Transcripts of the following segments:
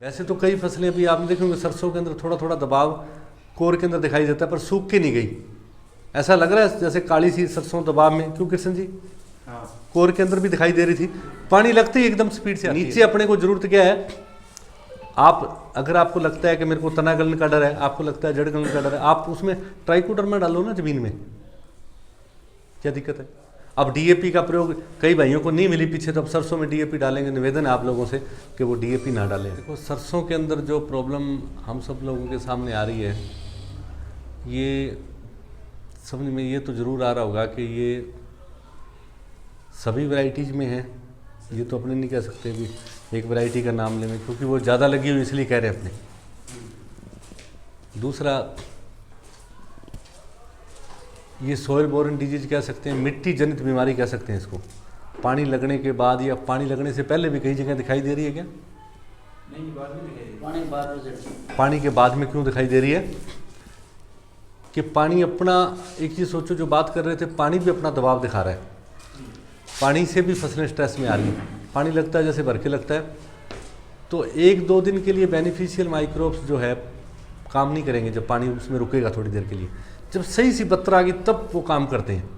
वैसे तो कई फसलें अभी आपने देखोगे सरसों के अंदर थोड़ा थोड़ा दबाव कोर के अंदर दिखाई देता है, पर सूख के नहीं गई। ऐसा लग रहा है जैसे काली सी सरसों दबाव में, क्यों कृष्ण जी? हाँ। कोर के अंदर भी दिखाई दे रही थी, पानी लगते ही एकदम स्पीड से नीचे। अपने को जरूरत क्या है, आप अगर आपको लगता है कि मेरे को तना गलने का डर है, आपको लगता है जड़ गलने का डर है, आप उसमें ट्राइकोडर्मा डालो ना जमीन में, क्या दिक्कत है? अब डीएपी का प्रयोग कई भाइयों को नहीं मिली पीछे, तो अब सरसों में डीएपी डालेंगे। निवेदन है आप लोगों से कि वो डीएपी ना डालें। देखो सरसों के अंदर जो प्रॉब्लम हम सब लोगों के सामने आ रही है, ये समझ में ये तो ज़रूर आ रहा होगा कि ये सभी वैरायटीज़ में है। ये तो अपने नहीं कह सकते भी एक वैरायटी का नाम लें, क्योंकि वो ज़्यादा लगी हुई इसलिए कह रहे हैं अपने। दूसरा, ये सॉइल बोरन डिजीज कह सकते हैं, मिट्टी जनित बीमारी कह सकते हैं इसको। पानी लगने के बाद या पानी लगने से पहले भी कई जगह दिखाई दे रही है क्या? नहीं, बाद में दिखाई देगी। पानी के बाद में क्यों दिखाई दे रही है? कि पानी अपना, एक चीज़ सोचो, जो बात कर रहे थे, पानी भी अपना दबाव दिखा रहा है। पानी से भी फसलें स्ट्रेस में आ रही हैं। पानी लगता है जैसे भर के लगता है, तो एक दो दिन के लिए बेनिफिशियल माइक्रोब्स जो है काम नहीं करेंगे। जब पानी उसमें रुकेगा थोड़ी देर के लिए, जब सही सी बत्तर आ गई तब वो काम करते हैं।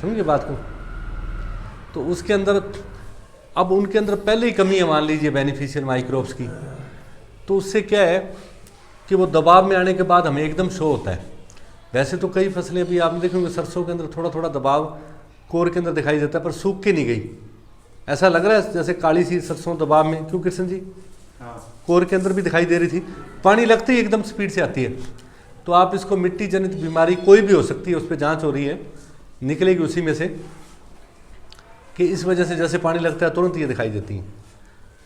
समझिए बात को? तो उसके अंदर अब उनके अंदर पहले ही कमी है, मान लीजिए बेनिफिशियल माइक्रोब्स की, तो उससे क्या है कि वो दबाव में आने के बाद हमें एकदम शो होता है। वैसे तो कई फसलें अभी आपने देखोगे सरसों के अंदर थोड़ा थोड़ा दबाव कोर के अंदर दिखाई देता है, पर सूख के नहीं गई। ऐसा लग रहा है जैसे काली सी सरसों दबाव में, क्यों कृष्ण जी? हाँ। कोर के अंदर भी दिखाई दे रही थी, पानी लगते ही एकदम स्पीड से आती है। तो आप इसको मिट्टी जनित बीमारी कोई भी हो सकती है, उस पर जांच हो रही है, निकलेगी उसी में से कि इस वजह से जैसे पानी लगता है तुरंत ये दिखाई देती हैं।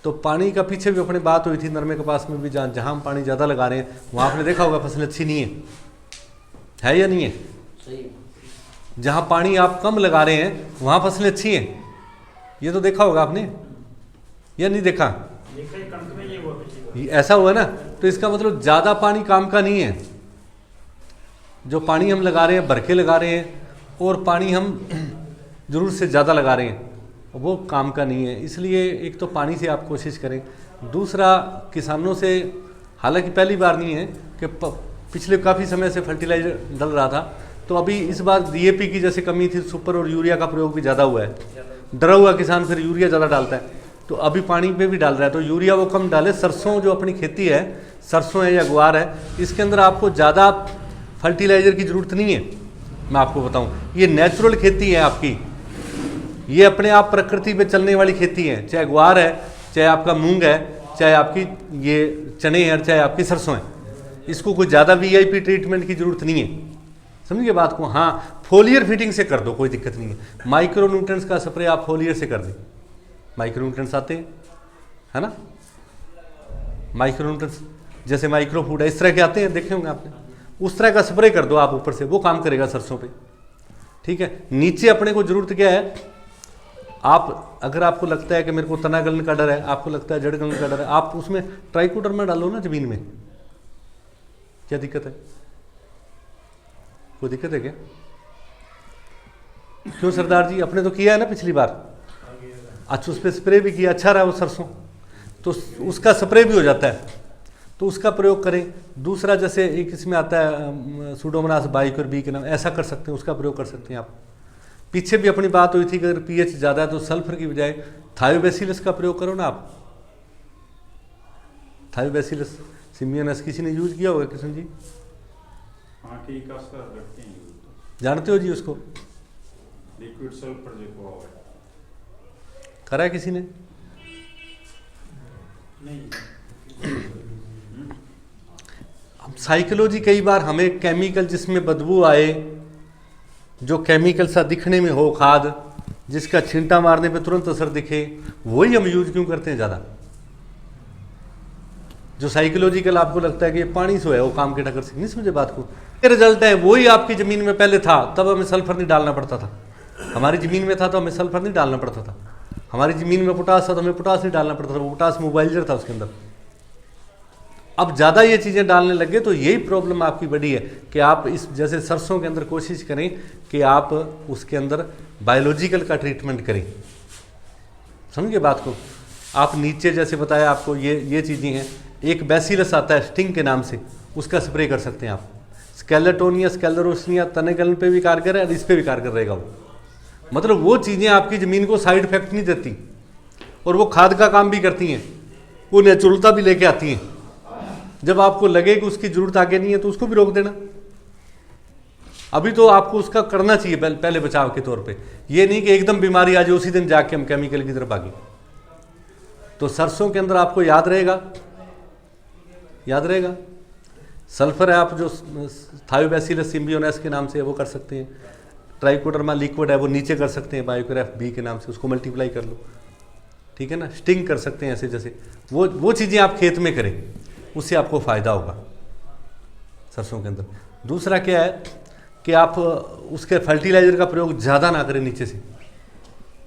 तो पानी का पीछे भी अपने बात हुई थी, नरमे के पास में भी, जहाँ हम पानी ज़्यादा लगा रहे हैं वहाँ आपने देखा होगा फसल अच्छी नहीं है या नहीं है? सही। जहाँ पानी आप कम लगा रहे हैं वहाँ फसलें अच्छी हैं, ये तो देखा होगा आपने या नहीं देखा? ऐसा हुआ ना, तो इसका मतलब ज़्यादा पानी काम का नहीं है। जो पानी हम लगा रहे हैं भर के लगा रहे हैं, और पानी हम ज़रूरत से ज़्यादा लगा रहे हैं, वो काम का नहीं है। इसलिए एक तो पानी से आप कोशिश करें। दूसरा, किसानों से, हालांकि पहली बार नहीं है कि पिछले काफ़ी समय से फर्टिलाइजर डल रहा था, तो अभी इस बार डीएपी की जैसे कमी थी, सुपर और यूरिया का प्रयोग भी ज़्यादा हुआ है। डरा हुआ किसान फिर यूरिया ज़्यादा डालता है, तो अभी पानी पे भी डाल रहा है, तो यूरिया वो कम डाले। सरसों जो अपनी खेती है, सरसों है या ग्वार है, इसके अंदर आपको ज़्यादा फर्टिलाइज़र की ज़रूरत नहीं है। मैं आपको बताऊं, ये नेचुरल खेती है आपकी, ये अपने आप प्रकृति पे चलने वाली खेती है। चाहे ग्वार है, चाहे आपका मूंग है, चाहे आपकी ये चने हैं, चाहे आपकी सरसों है, इसको कोई ज़्यादा वीआईपी ट्रीटमेंट की ज़रूरत नहीं है। समझिए बात को? हाँ, फोलियर फीडिंग से कर दो, कोई दिक्कत नहीं है। माइक्रो न्यूट्रिएंट्स का स्प्रे आप फोलियर से कर दें, माइक्रो न्यूट्रिएंट्स आते हैं, है ना? माइक्रो न्यूट्रिएंट्स जैसे माइक्रो फूड है, इस तरह के आते हैं, देखे होंगे आपने। उस तरह का स्प्रे कर दो आप ऊपर से, वो काम करेगा सरसों पे। ठीक है। नीचे अपने को जरूरत क्या है, आप अगर आपको लगता है कि मेरे को तना गलने का डर है, आपको लगता है जड़ गलने का डर है, आप उसमें ट्राइकोडर्मा डालो ना जमीन में, क्या दिक्कत है? कोई दिक्कत है क्या? क्यों सरदार जी, अपने तो किया है ना पिछली बार। अच्छा, उस पर स्प्रे भी किया, अच्छा रहा वो सरसों, तो उसका स्प्रे भी हो जाता है, तो उसका प्रयोग करें। दूसरा, जैसे एक इसमें आता है सूडोमोनास बाइक और बी के नाम, ऐसा कर सकते हैं, उसका प्रयोग कर सकते हैं आप। पीछे भी अपनी बात हुई थी कि अगर पीएच ज़्यादा है तो सल्फर की बजाय थायोबैसिलस का प्रयोग करो ना आप। थायोबैसिलस सिमियोनस किसी ने यूज किया होगा कृष्ण जी? हाँ, ठीक है, उसका रखते हैं। जानते हो जी उसको? लिक्विड सल्फर जो है, करा है किसी ने? नहीं। अब साइकोलॉजी कई बार हमें केमिकल जिसमें बदबू आए, जो केमिकल सा दिखने में हो, खाद जिसका छींटा मारने पे तुरंत असर दिखे, वही हम यूज क्यों करते हैं ज़्यादा? जो साइकोलॉजिकल आपको लगता है कि ये पानी से है, वो काम के टक्कर से नहीं। समझे बात को? रिजल्ट है वही आपकी ज़मीन में पहले था, तब हमें सल्फर नहीं डालना पड़ता था। हमारी ज़मीन में था तो हमें सल्फर नहीं डालना पड़ता था। हमारी ज़मीन में पोटास था तो हमें पोटास नहीं डालना पड़ता था, वो पोटास मोबाइलर था उसके अंदर। अब ज़्यादा ये चीज़ें डालने लगे तो यही प्रॉब्लम आपकी बड़ी है कि आप इस जैसे सरसों के अंदर कोशिश करें कि आप उसके अंदर बायोलॉजिकल का ट्रीटमेंट करें। समझिए बात को? आप नीचे जैसे बताया आपको ये चीज़ें हैं। एक बैसिलस आता है स्टिंग के नाम से, उसका स्प्रे कर सकते हैं आप। स्केलेटोनिया स्केलेरोसिनिया तने गलन पे भी कारगर है और इस पे भी कारगर रहेगा वो। मतलब वो चीज़ें आपकी ज़मीन को साइड इफेक्ट नहीं देती और वो खाद का काम भी करती हैं, वो नेचुरलता भी लेके आती हैं। जब आपको लगे कि उसकी ज़रूरत आगे नहीं है तो उसको भी रोक देना। अभी तो आपको उसका करना चाहिए पहले बचाव के तौर पे। ये नहीं कि एकदम बीमारी आ जाए उसी दिन जाके हम केमिकल की तरफ आगे। तो सरसों के अंदर आपको याद रहेगा सल्फर है, आप जो थायोबैसिलस सिम्बियोनेस के नाम से वो कर सकते हैं। ट्राइकोडर्मा लिक्विड है वो नीचे कर सकते हैं बायोग्राफ बी के नाम से, उसको मल्टीप्लाई कर लो, ठीक है ना। स्टिंग कर सकते हैं ऐसे, जैसे वो चीज़ें आप खेत में करें, उससे आपको फ़ायदा होगा सरसों के अंदर। दूसरा क्या है कि आप उसके फर्टिलाइज़र का प्रयोग ज़्यादा ना करें, नीचे से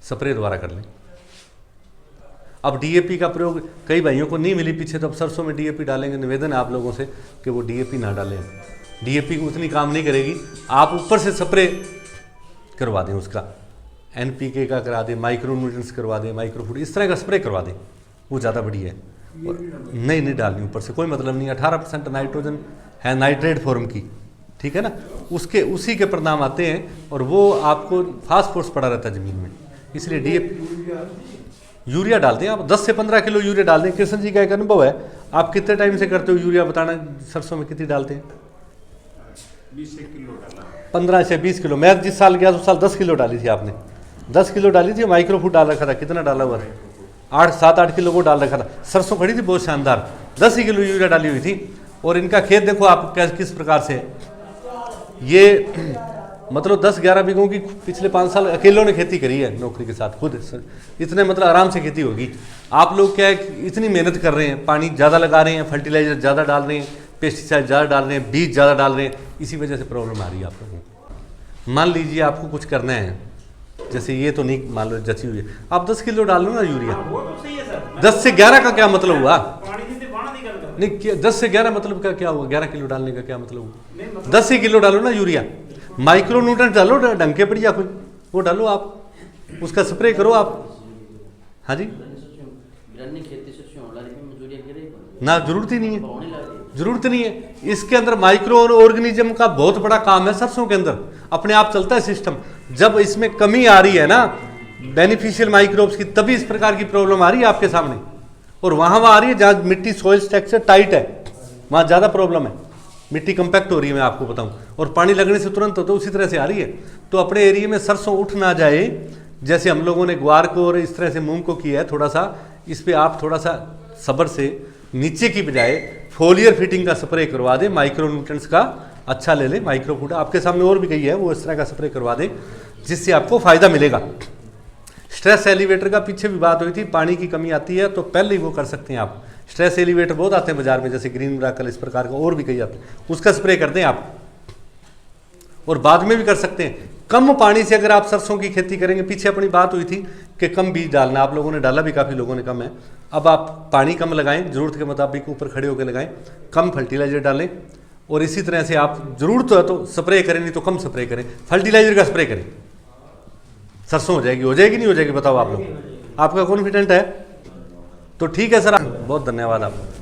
स्प्रे द्वारा कर लें। अब डीएपी का प्रयोग कई भाइयों को नहीं मिली पीछे, तो अब सरसों में डीएपी डालेंगे। निवेदन है आप लोगों से कि वो डीएपी ना डालें, डीएपी उतनी काम नहीं करेगी। आप ऊपर से स्प्रे करवा दें, उसका एनपीके का करा दें, माइक्रो न्यूट्रिएंट्स करवा दें, माइक्रो फूड, इस तरह का स्प्रे करवा दें, वो ज़्यादा बढ़िया है। नहीं डालनी ऊपर से, कोई मतलब नहीं। 18% नाइट्रोजन है नाइट्रेट फॉर्म की, ठीक है ना, उसी के परिणाम आते हैं और वो आपको फास्फोरस पड़ा रहता है ज़मीन में। इसलिए डीएपी यूरिया डालते हैं आप, 10 से 15 किलो यूरिया डाल दें। कृष्ण जी का एक अनुभव है, आप कितने टाइम से करते हो यूरिया, बताना सरसों में कितनी डालते हैं? 20 किलो डाला। 15 से 20 किलो। मैं जिस साल गया उस साल 10 किलो डाली थी आपने, 10 किलो डाली थी। माइक्रो फूड डाल रखा था, कितना डाला हुआ था? 7-8 किलो वो डाल रखा था। सरसों खड़ी थी बहुत शानदार, 10 ही किलो यूरिया डाली हुई थी। और इनका खेत देखो आप किस प्रकार से है। ये मतलब 10-11 बीघों की पिछले 5 साल अकेलों ने खेती करी है नौकरी के साथ खुद। इतने मतलब आराम से खेती होगी। आप लोग क्या है इतनी मेहनत कर रहे हैं, पानी ज़्यादा लगा रहे हैं, फर्टिलाइजर ज़्यादा डाल रहे हैं, पेस्टिसाइड ज़्यादा डाल रहे हैं, बीज ज़्यादा डाल रहे हैं, इसी वजह से प्रॉब्लम आ रही है आप लोगों को। मान लीजिए आपको कुछ करना है, जैसे ये तो नहीं मान लो जची हुई है, आप 10 किलो डाल लो ना यूरिया। 10 से 11 का क्या मतलब हुआ? नहीं, 10 से 11 मतलब का क्या हुआ? 11 किलो डालने का क्या मतलब हुआ? 10 ही किलो डालो ना यूरिया। माइक्रो न्यूट्रिएंट डालो ढंग के बढ़िया कोई, वो डालो आप, उसका स्प्रे करो आप। हाँ जी, ना जरूरत ही नहीं है, जरूरत नहीं है। इसके अंदर माइक्रो ऑर्गेनिज्म का बहुत बड़ा काम है सरसों के अंदर, अपने आप चलता है सिस्टम। जब इसमें कमी आ रही है ना बेनिफिशियल माइक्रोब्स की, तभी इस प्रकार की प्रॉब्लम आ रही है आपके सामने। और वहां आ रही है जहां मिट्टी सॉइल स्ट्रक्चर टाइट है, वहां ज्यादा प्रॉब्लम है, मिट्टी कंपैक्ट हो रही है, मैं आपको बताऊं, और पानी लगने से तुरंत तो उसी तरह से आ रही है। तो अपने एरिया में सरसों उठ ना जाए, जैसे हम लोगों ने ग्वार को और इस तरह से मूंग को किया है, थोड़ा सा इस पे आप थोड़ा सा सब्र से नीचे की बजाय फोलियर फिटिंग का स्प्रे करवा दें, माइक्रो न्यूट्रिएंट्स का अच्छा ले लें, माइक्रो फूड आपके सामने और भी कही है, वो इस तरह का स्प्रे करवा दें जिससे आपको फायदा मिलेगा। स्ट्रेस एलिवेटर का पीछे भी बात हुई थी, पानी की कमी आती है तो पहले ही वो कर सकते हैं आप। स्ट्रेस एलिवेटर बहुत आते हैं बाजार में, जैसे ग्रीन मिराकल इस प्रकार का और भी कई आते हैं, उसका स्प्रे कर दें आप। और बाद में भी कर सकते हैं। कम पानी से अगर आप सरसों की खेती करेंगे, पीछे अपनी बात हुई थी कि कम बीज डालना, आप लोगों ने डाला भी, काफ़ी लोगों ने कम है। अब आप पानी कम लगाएं, ज़रूरत के मुताबिक ऊपर खड़े होकर लगाएं, कम फर्टिलाइजर डालें, और इसी तरह से आप ज़रूरत है तो स्प्रे करें, नहीं तो कम स्प्रे करें, फर्टिलाइजर का स्प्रे करें, सरसों हो जाएगी नहीं हो जाएगी बताओ आप लोग? आपका कॉन्फिडेंट है तो ठीक है सर, बहुत धन्यवाद आपका।